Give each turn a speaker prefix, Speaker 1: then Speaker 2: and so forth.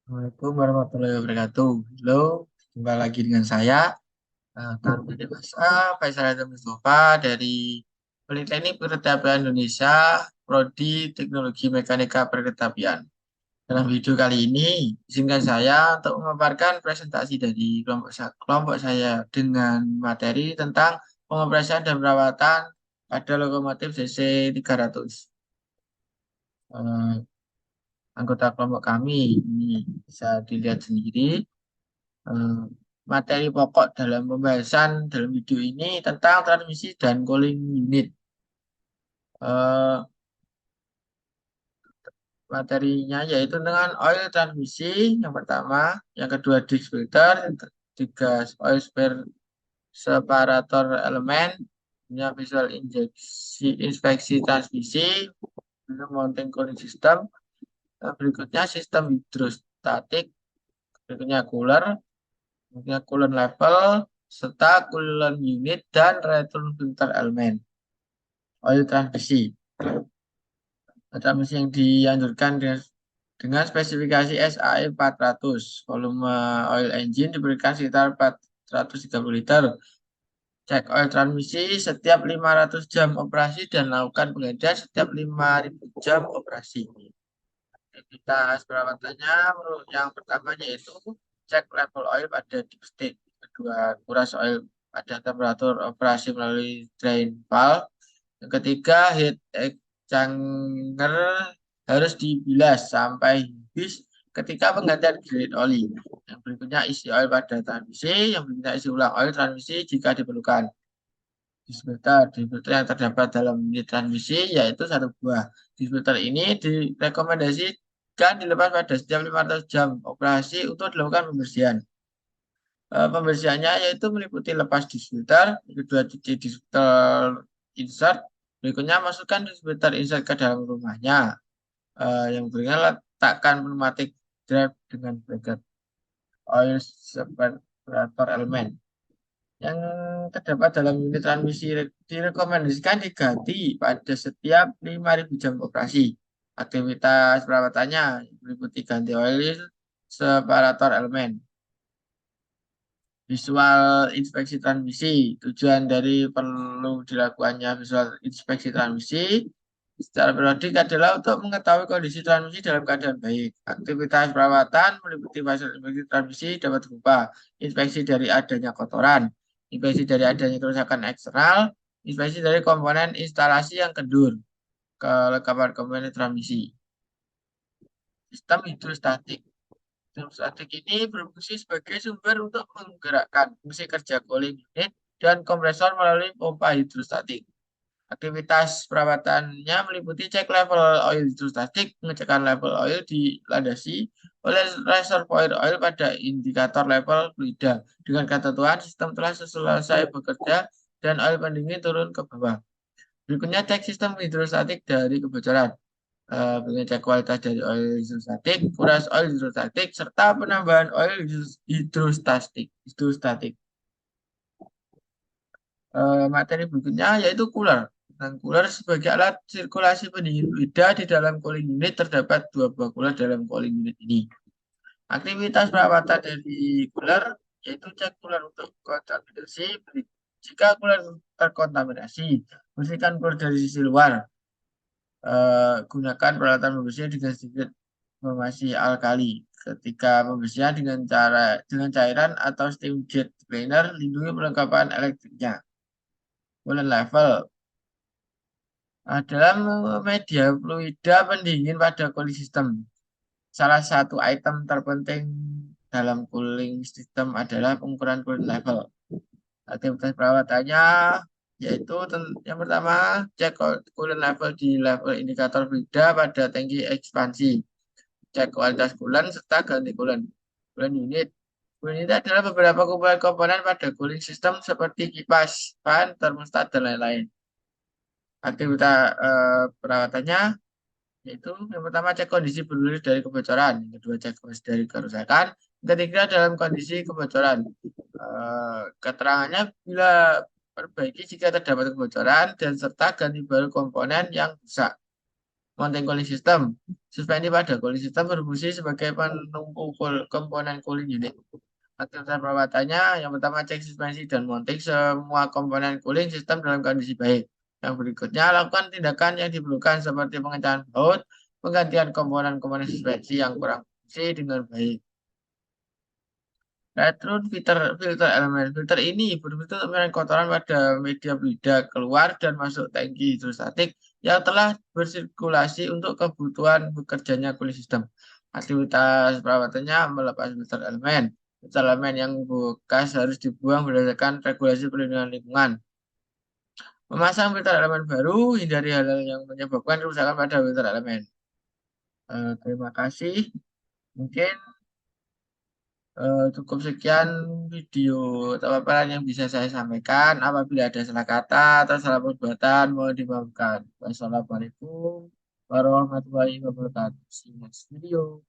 Speaker 1: Assalamualaikum warahmatullahi wabarakatuh. Halo, jumpa lagi dengan saya, Tarun Dewasa, Faisal Adam Mustafa dari Politeknik Perkeretapian Indonesia, Prodi Teknologi Mekanika Perkeretapian. Dalam video kali ini, izinkan saya untuk memaparkan presentasi dari kelompok saya dengan materi tentang pengoperasian dan perawatan pada lokomotif CC 300. Anggota kelompok kami ini bisa dilihat sendiri. Eh, Materi pokok dalam pembahasan dalam video ini tentang transmisi dan cooling unit. Eh, Materinya yaitu dengan oil transmisi yang pertama, yang kedua disk filter, yang ketiga oil separator elemen, punya visual inspeksi transmisi, mounting cooling system, berikutnya sistem hidrostatik, berikutnya cooler, berikutnya coolant level, serta coolant unit dan return filter elemen. Oil transmisi. Transmisi yang dianjurkan dengan spesifikasi SAE 400. Volume oil engine diberikan sekitar 430 liter. Cek oil transmisi setiap 500 jam operasi dan lakukan penggantian setiap 5.000 jam operasi. Aktivitas perawatannya yang pertama yaitu cek level oil pada dipstick. Kedua, kuras oil pada temperatur operasi melalui drain valve. Yang ketiga, heat exchanger harus dibilas sampai habis ketika penggantian grade oli. Yang berikutnya isi oil pada transmisi, yang berikutnya isi ulang oil transmisi jika diperlukan. Dispenser yang terdapat dalam unit transmisi yaitu satu buah. Dispenser ini direkomendasikan dilepas pada setiap 500 jam operasi untuk dilakukan pembersihan. Pembersihannya yaitu meliputi lepas dispenser, kedua cuci dispenser insert, berikutnya masukkan dispenser insert ke dalam rumahnya. Yang berikutnya letakkan pneumatic drive dengan bracket oil separator elemen yang terdapat dalam unit transmisi direkomendasikan diganti pada setiap 5.000 jam operasi. Aktivitas perawatannya meliputi ganti oil separator elemen. Visual inspeksi transmisi. Tujuan dari perlu dilakukannya visual inspeksi transmisi secara periodik adalah untuk mengetahui kondisi transmisi dalam keadaan baik. Aktivitas perawatan meliputi visual inspeksi transmisi dapat berupa inspeksi dari adanya kotoran, inspeksi dari adanya kerusakan eksternal, inspeksi dari komponen instalasi yang kendur, kelengkapan komponen transmisi. Sistem hidrostatik. Sistem statik ini berfungsi sebagai sumber untuk menggerakkan fungsi kerja cooling unit dan kompresor melalui pompa hidrostatik. Aktivitas perawatannya meliputi cek level oil hidrostatik, pengecekan level oil dilandasi oleh reservoir oil pada indikator level fluida. Dengan ketentuan sistem telah selesai bekerja dan oil pendingin turun ke bawah. Berikutnya cek sistem hidrostatik dari kebocoran. Pengecek kualitas dari oil hidrostatik, kuras oil hidrostatik, serta penambahan oil hidrostatik. Materi berikutnya yaitu cooler. Dan cooler sebagai alat sirkulasi pendingin fluida di dalam cooling unit terdapat dua buah cooler dalam cooling unit ini. Aktivitas perawatan dari cooler yaitu cek cooler untuk kontaminasi. Jika cooler terkontaminasi, bersihkan cooler dari sisi luar. Gunakan peralatan pembersih dengan sedikit formasi alkali. Ketika pembersihan dengan cairan atau steam jet cleaner, lindungi perlengkapan elektriknya. Coolant level dalam media fluida pendingin pada cooling system. Salah satu item terpenting dalam cooling system adalah pengukuran coolant level. Aktivitas perawatannya yaitu yang pertama cek coolant level di level indikator fluida pada tangki ekspansi, cek kualitas coolant serta ganti coolant. Coolant unit. Coolant unit adalah beberapa komponen pada cooling system seperti kipas, fan, termostat dan lain-lain. Aktivitas perawatannya yaitu yang pertama cek kondisi bergulir dari kebocoran, yang kedua cek kondisi dari kerusakan, yang ketiga dalam kondisi kebocoran. Keterangannya bila perbaiki jika terdapat kebocoran dan serta ganti baru komponen yang rusak. Mounting cooling system. Suspensi pada cooling system berfungsi sebagai penumpu komponen cooling unit. Aktivitas perawatannya yang pertama cek suspensi dan mounting semua komponen cooling system dalam kondisi baik. Yang berikutnya lakukan tindakan yang diperlukan seperti pengecahan baut, penggantian komponen-komponen suspensi yang kurang fungsi dengan baik. Retron filter elemen. Filter ini berbentuk mengenai kotoran pada media fluida keluar dan masuk tangki hidrostatik yang telah bersirkulasi untuk kebutuhan bekerjanya cooling system. Aktivitas perawatannya melepas filter elemen. Filter elemen yang bekas harus dibuang berdasarkan regulasi perlindungan lingkungan. Memasang filter elemen baru, hindari hal-hal yang menyebabkan kerusakan pada filter elemen. Terima kasih. Mungkin cukup sekian video atau paparan yang bisa saya sampaikan. Apabila ada salah kata atau salah perbuatan, mohon dimaafkan. Wassalamualaikum warahmatullahi wabarakatuh. See you next video.